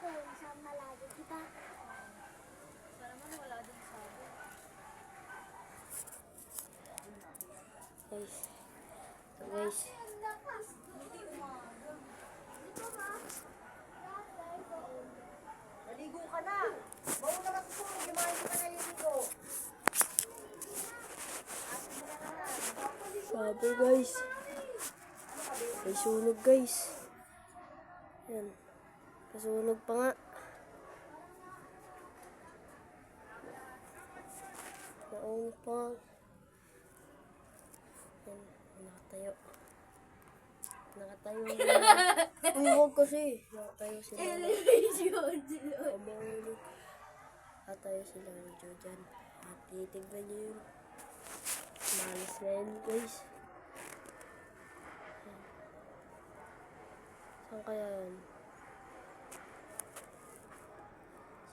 sa malayo, diba? Sana naman wala din sabi. Guys. So guys. Naligo ka na! Bawa na masusunod, lumayan ka na naligo. Sabi guys. May sunog guys. Yan. Kasunog pa nga. Naunod pa nga. Yan. Nakatayo. Nakatayo. Uy, huwag kasi. Nakatayo sila. Kamahulog. Nakatayo sila video dyan. At titignan nyo yun. Malis na yun guys. Saan kaya yun?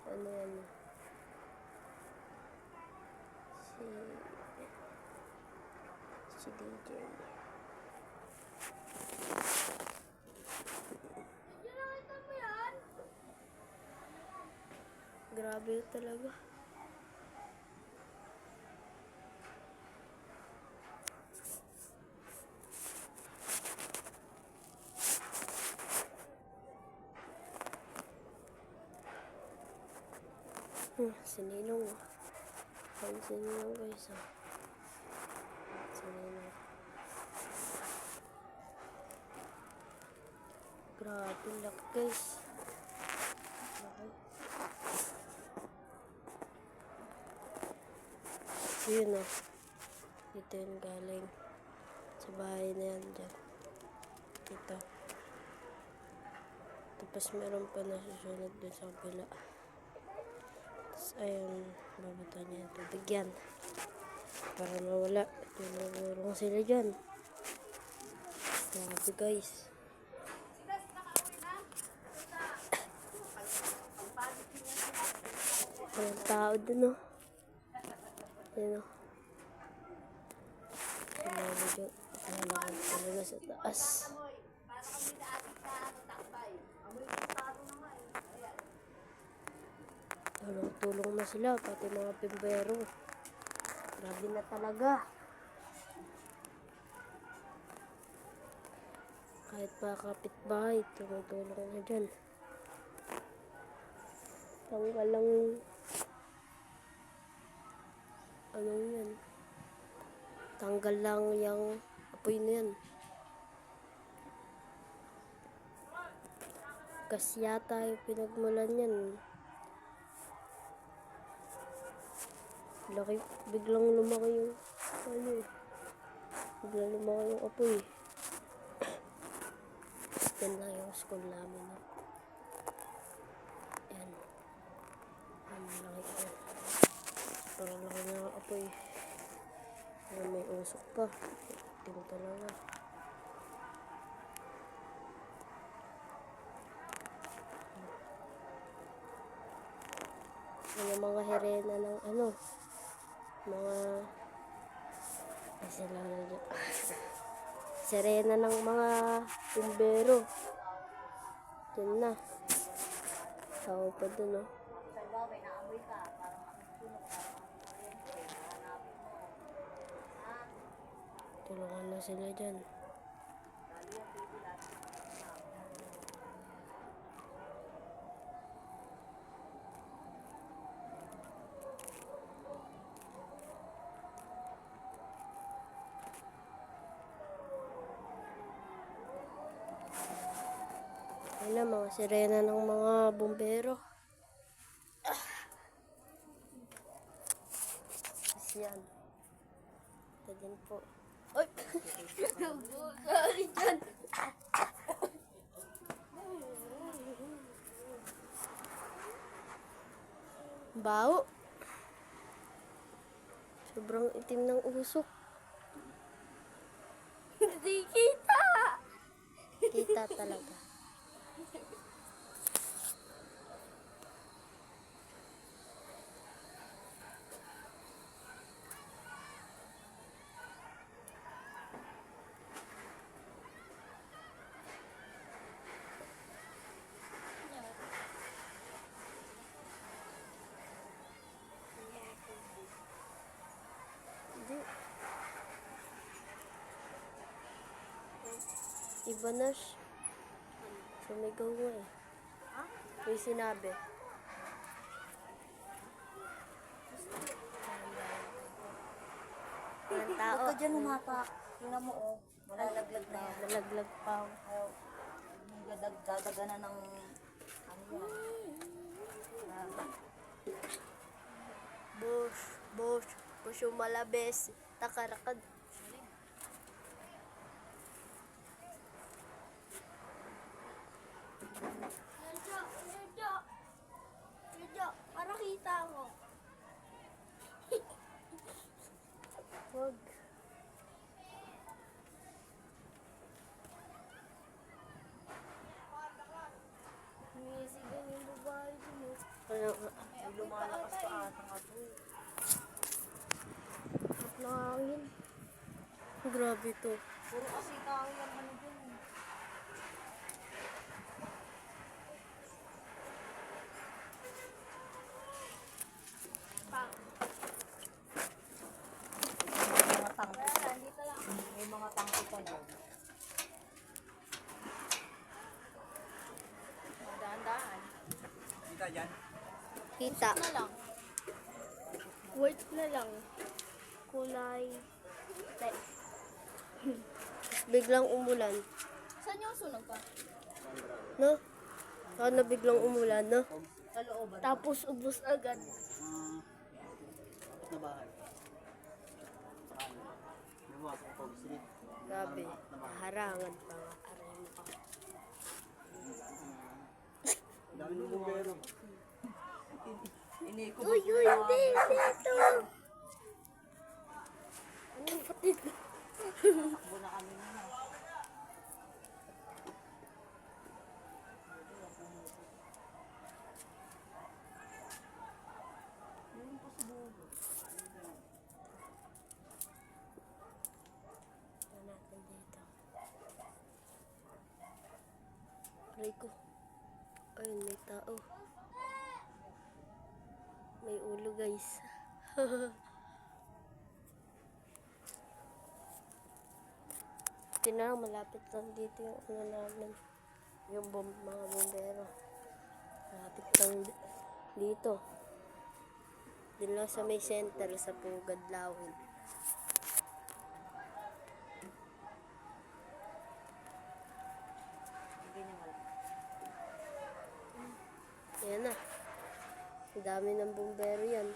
Saan na yan? Si DJ. Grabe talaga. Sininong. Ang sininong guys. Sininong. Grabe laki guys. Okay. Yun o. Dito yun galing. Sa bahay na yan dyan. Dito. Tapos meron pa nasusunod dun sa kabila. Tapos ayun, babata niya yung tubig yan. Para nawala. Tinulong sila dyan. Grabe guys. Walang tao dun o. Yan o. Sila medyo nalakad talaga sa taas. Tulong na sila, pati mga pimbero. Grabe na talaga. Kahit pa kapitbahay, tumutulong na dyan. Tanggal lang ano yan. Tanggal lang yung apoy na yan. Gas yata yung pinagmulan yan. Laki, biglang lumaki yung ano eh. Biglang lumaki yung apoy. Yan lang yung school namin. Yan. Ang laki ko. Parang laki na yung apoy. Pero may usok pa. Tingin talaga. Ano mga herena ng ano. Mga sirena ng mga pumbero. Yan na. Tao pa dun o. Tulungan na sila dyan. Ayun na, mga sirena ng mga bumbero. Kasi yan. Ito din po. Ay! Sorry, John. Baho. Sobrang itim ng usok. Hindi kita. Kita talaga. Iba na siya. Sumigaw nga eh. May sinabi. Walang tao. Huwag ka dyan humapak. Tingnan mo, oh. Malalaglag na yan. Nalaglag pa. Oh, dadaga na ng... Ano yan? Bush yung malabes. Takarakad. Medyo, para kita mo. Wag. Sumisigaw yung babae dun eh. Ano nga? Ay, lumalakas pa ata nga to eh. At nakangin. Grabe to. Puro kasi tao yung ano dyan eh. May mga tangko. May mga tangko pa dyan. Daan-daan. Kita dyan. Kita. Na lang. White na lang. Kulay. Biglang umulan. Saan yung sunog pa? No? Sana biglang umulan, no? Sa looban. Tapos ubos agad. Na bahay. Lumasok ko street. Grabe. Harangan pa nga. Aray mo ka. Dami ng bumbero. Inikot. Uy, hindi, dito. Anong patid? Takbo na kami na. Tignan natin dito. Aray ko. Ayun, may tao. May ulo, guys. Tingnan, malapit lang dito yung ano namin. Yung mga bombero. Malapit lang dito. Din lang sa may center sa Pugad, Lawin. Ayan na. Ang dami ng bombero yan.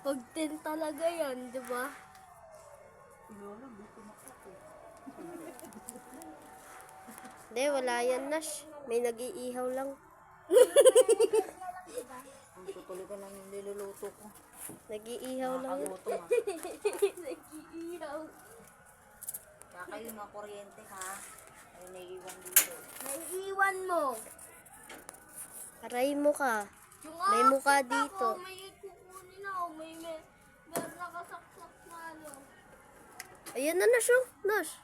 Pag-10 talaga yan, di ba? Hindi, wala yan, Nash. May nag-iihaw lang. Ang tutuloy ko ng niluluto ko. Nag-iihaw lang. Nakagutom ah. Nag-iiyaw. Kaya kayo mga kuryente ha. Ay naiiwan dito. Naiiwan mo. Aray mo ka. Yung May mukha outfit dito. Ako, may kukunin ako. Meron nakasaksak na ano. Ayan na, Nash, oh. Nash.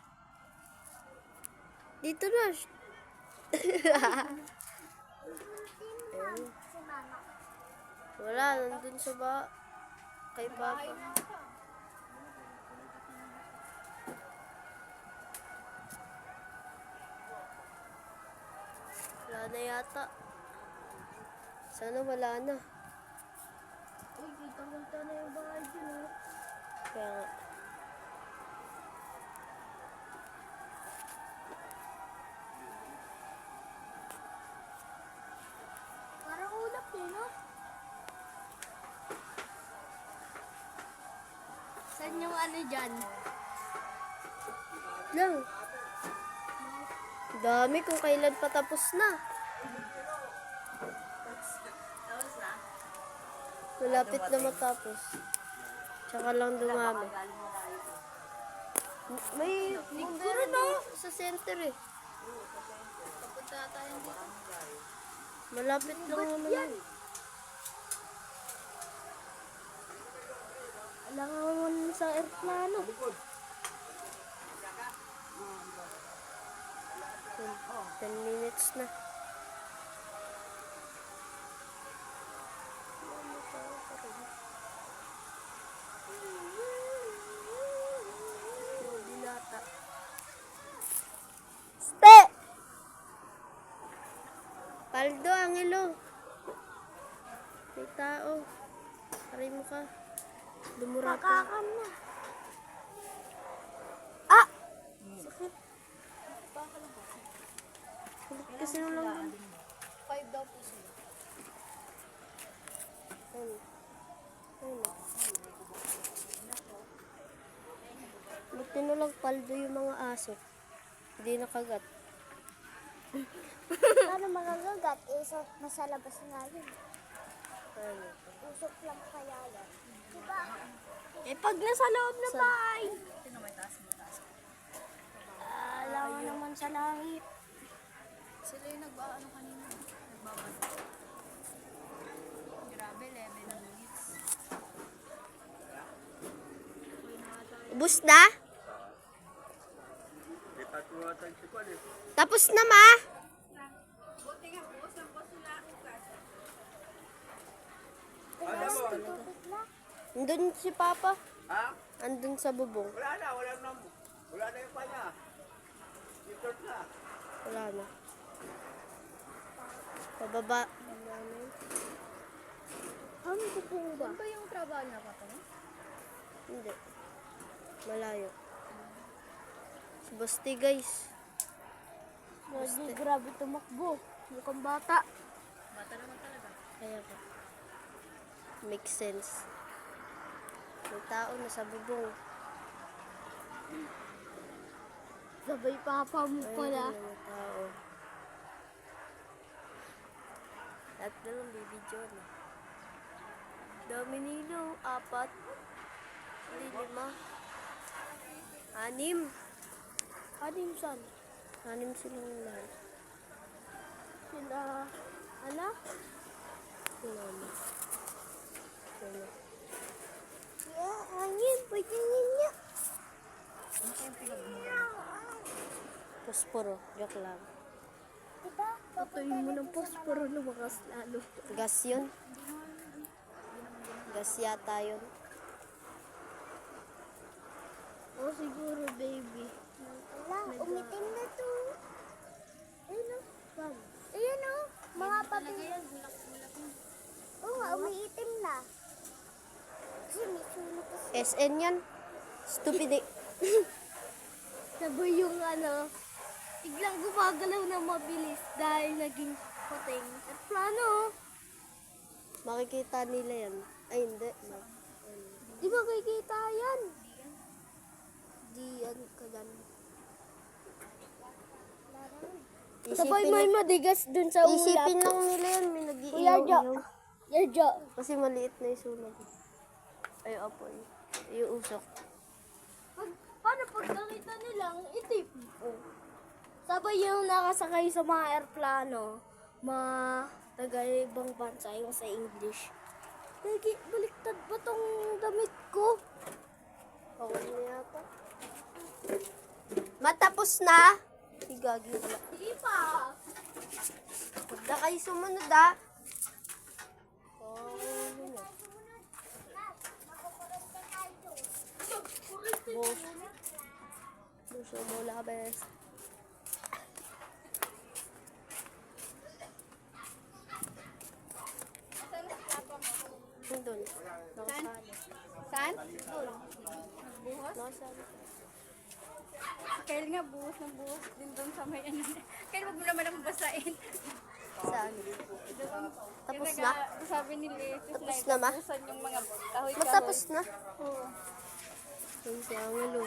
Dito, Nash. Ayun. Si mama. Wala, nandun sa kay Papa. Wala na yata. Sana wala na. Uy, kita-kita na yung bahay dyan. Oh. Kaya nga. Parang ulap eh, no? Saan yung ano dyan? Lang. Dami kung kailan patapos na. Tapos na? Malapit na matapos. Tsaka lang dumami. Galing mo tayo. May bumbero na sa center eh. Papunta tayo dito. Malapit lang naman yan. Alam nga naman sa aeroplano. 10 minutes na. tao. Aray mo ka. Dumura pa. Kakam na. Ah! Sakit. Kulit kasi nung lang. 5 daw po sila. Ayun. Ayun. Buti na lang paldo yung mga aso. Hindi nakagat. Paano magagagat? So, nasa labas nga yun. Ayun. Usok lang kaya yan. Diba? Eh, pag nasa loob ng bahay. Alam mo naman sa langit. Sila yung nag-ano kanina. Nagbabasa. Grabe, 11 minutes. Ubus na? Tapos na, ma? Andun si Papa. Ha? Andun sa bubong. Wala na yung panya. Report na. Wala na. Pababa. Ano po ba? Ano ba yung trabaho niya pa to? Hindi. Malayo. Si Basti, guys. Grabe tumakbo. Mukhang bata. Bata naman talaga. Kaya ba? Makes sense. May tao na sa bubong. Sabay papa mo Ayun, pala. may tao. Lahat na lang bibidyo na. Dami nilo. 4. Hindi, 5. 6. Anim san? 6 silang lahat. Sila, ano? Sinama. Sino? Yeah, angin. Pagingin niya. Ano kayong pinag-mura? Posporo. Joke lang. Diba? Patuloy mo ng posporo lumakas lalo. Gas yun? Gas yata yun. Oh, siguro, baby. Wala, umitim na to. Ayun o. Ayun o. Mga papel. Oo nga, umiitim na. Kasi may sunog kasi. SN yan. Stupid eh. Sabay yung ano, biglang gumagalaw na mabilis dahil naging puting. At plano. Makikita nila yan. Ay, hindi. Di ba kikita yan? Di yan kaganda. Sabay may madigas dun sa ulap. Isipin lang nila yan. May Kuya Jo. nag-iiyaw. Yerjo. Kasi maliit na yung sunog. Ay, apoy. Yung usok. Paano pag nakita nilang itip? Sabay yung nakasakay sa mga aeroplano, mga taga-ibang bansa, yung sa English. Lagi, baliktad ba tong damit ko? Okay na yata. Matapos na. Igagi wala. Hindi pa. Huwag na kayo sumunod ah. Oh, yun na. Boss. Boss, mo labes. Doon. Nakasali. Saan? Buhos? Nakasali. Kaya nga buhos ng buhos din doon sa may ano. Kaya wag mo naman akong basahin. Saan? Doon. Tapos Yung na? Sabi ni Lesis Tapos na ma? buhusan yung mga kahoy-kahoy. Matapos na. Oo. Yung sa angalo.